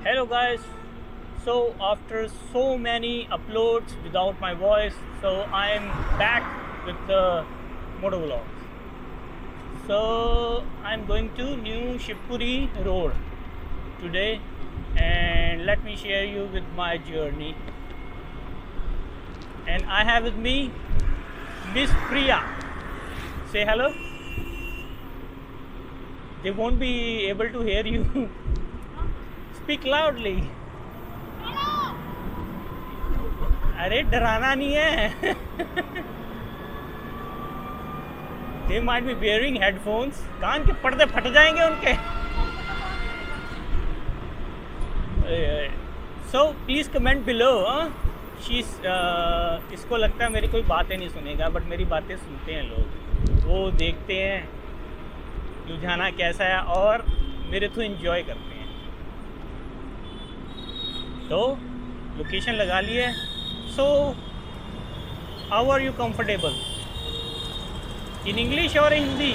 Hello guys, so after so many uploads without my voice, so I'm back with the motovlog. So I'm going to new Shivpuri road today, and let me share you with my journey. And I have with me Miss Priya. Say hello. They won't be able to hear you. Speak loudly. अरे डराना नहीं है. They might be wearing headphones. कान के पर्दे फट जाएंगे उनके. So please comment below. She's इसको लगता है मेरी कोई बातें नहीं सुनेगा, बट मेरी बातें सुनते हैं लोग. वो देखते हैं लुधियाना कैसा है और मेरे तो एंजॉय करते हैं. तो लोकेशन लगा लिए. So how are you comfortable in English और हिंदी?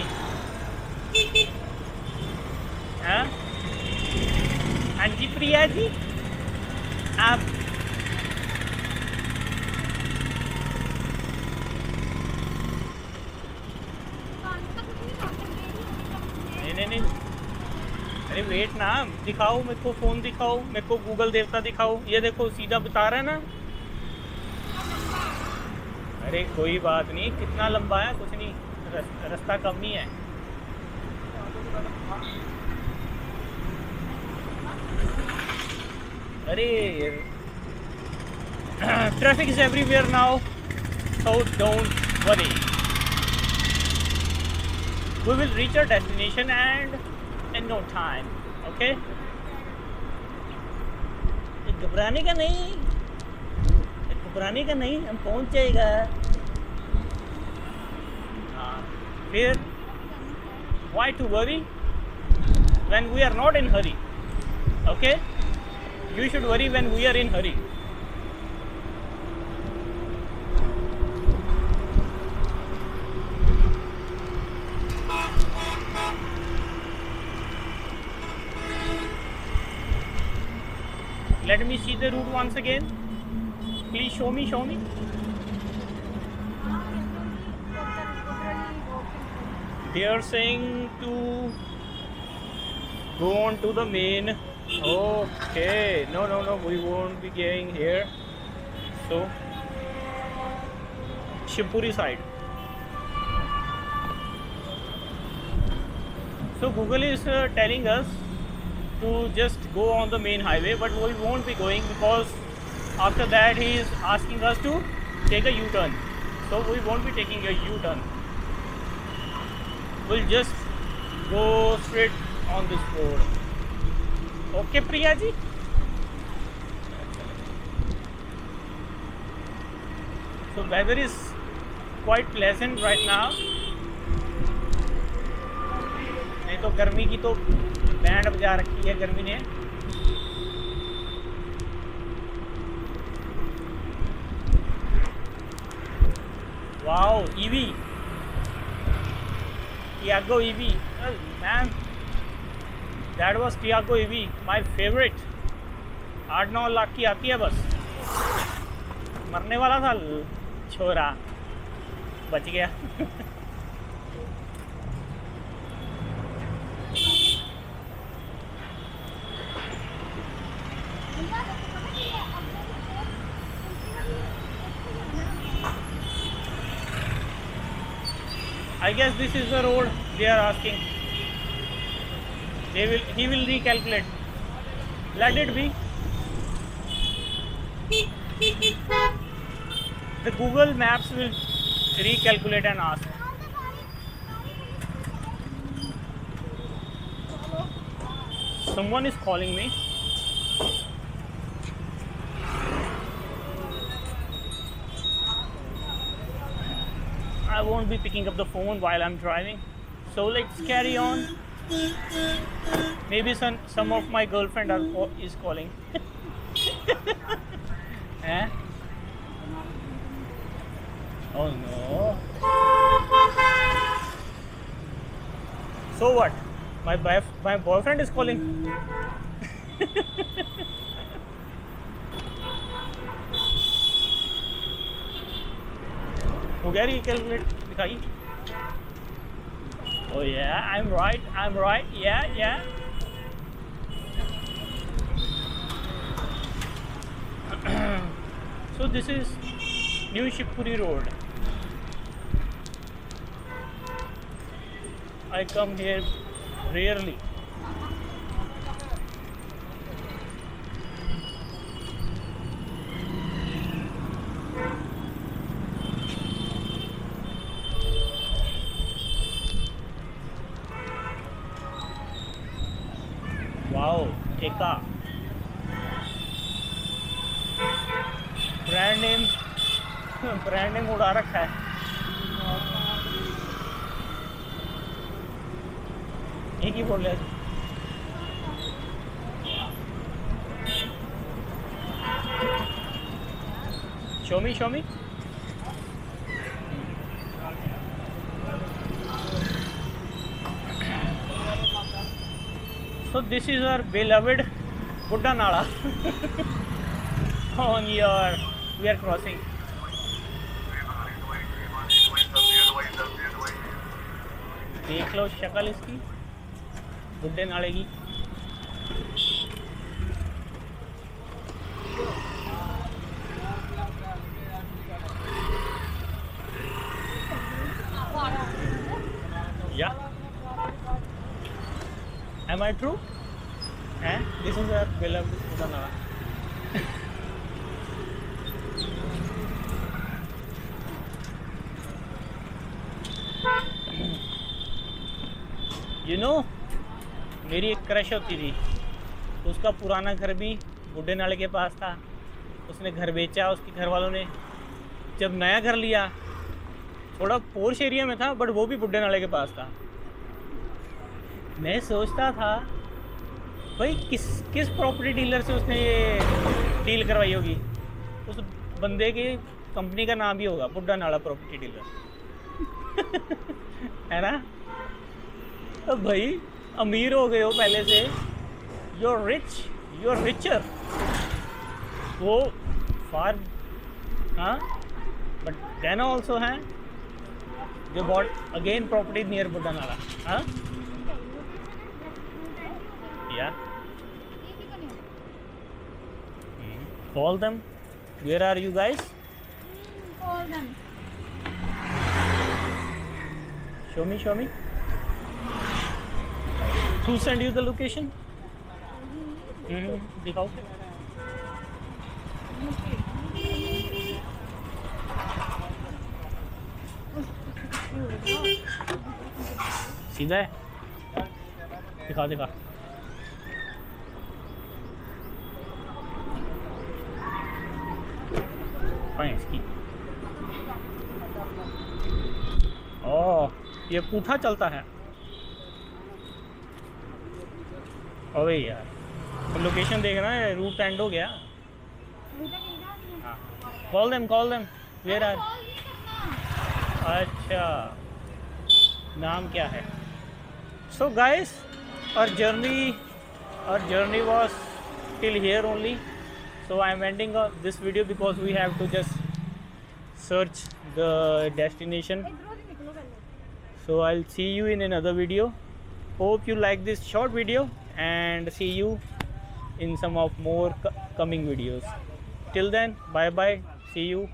हाँ जी प्रिया जी, आप नहीं. अरे वेट ना, दिखाओ मेरे को, फ़ोन दिखाओ मेरे को, गूगल देवता दिखाओ. ये देखो सीधा बता रहा है ना. अरे कोई बात नहीं, कितना लंबा है, कुछ नहीं, रास्ता कम ही है. अरे traffic is everywhere now, so don't worry. We will reach our destination and in no time, okay? घबराने का नहीं, हम पहुंच जाएगा. फिर why to worry when we are not in hurry, okay? You should worry when we are in hurry. Let me see the route once again. Please show me. They are saying to go on to the main. Okay. No. We won't be going here. So, Shivpuri side. So Google is telling us to just go on the main highway, but we won't be going because after that he is asking us to take a U-turn. So we won't be taking a U-turn. We'll just go straight on this road. Okay, Priya ji? So weather is quite pleasant right now. नहीं तो गर्मी की तो band बजा रखी है गर्मी ने. Wow, EV, Tiago EV. Man, that was Tiago EV, my favourite. 8-9 lakh की आती है बस. मरने वाला था छोरा, बच गया. I guess this is the road they are asking. He will recalculate. Let it be. The Google Maps will recalculate and ask. Someone is calling me. I won't be picking up the phone while I'm driving, so let's carry on. Maybe some of my girlfriend is calling. Eh? Oh no. So what? My boyfriend is calling. हो गया calculate दिखाई. Oh yeah, I'm right. Yeah. So this is New Shivpuri Road. I come here rarely. Wow, Eka. Brand name उड़ा रखा है. एक ही बोल रहे. Show me. So this is our beloved Buddha Nala. On your we are crossing. देख लो शक्ल इसकी बुड्ढे नाले की. Yeah. Am I true? This is our beloved Buddha Nala. You know, मेरी एक क्रश होती थी. उसका पुराना घर भी बुड्ढे नाले के पास था. उसने घर बेचा उसके घर वालों ने. जब नया घर लिया थोड़ा पोर्श एरिया में था बट वो भी बुड्ढे नाले के पास था. मैं सोचता था भाई किस प्रॉपर्टी डीलर से उसने ये डील करवाई होगी. उस बंदे की कंपनी का नाम भी होगा बुड्ढा नाला प्रॉपर्टी डीलर. है ना. तो भाई अमीर हो गए हो पहले से. you're richer. वो फार बट देन ऑल्सो हैं they bought again property near Buddha Nala. Yeah. Call them. Where are you guys? Call them. Show me. Who sent you the location? दिखाओ. सीधा है. दिखा. इसकी. ओह, ये पूठा चलता है. अबे यार तो लोकेशन देखना है. रूट एंड हो गया. Call them. Where are. अच्छा नाम क्या है. So guys our journey was till here only. So I am ending this video because we have to just search the destination. So I'll see you in another video. Hope you like this short video and see you in some of more coming videos. Till then, bye bye. See you.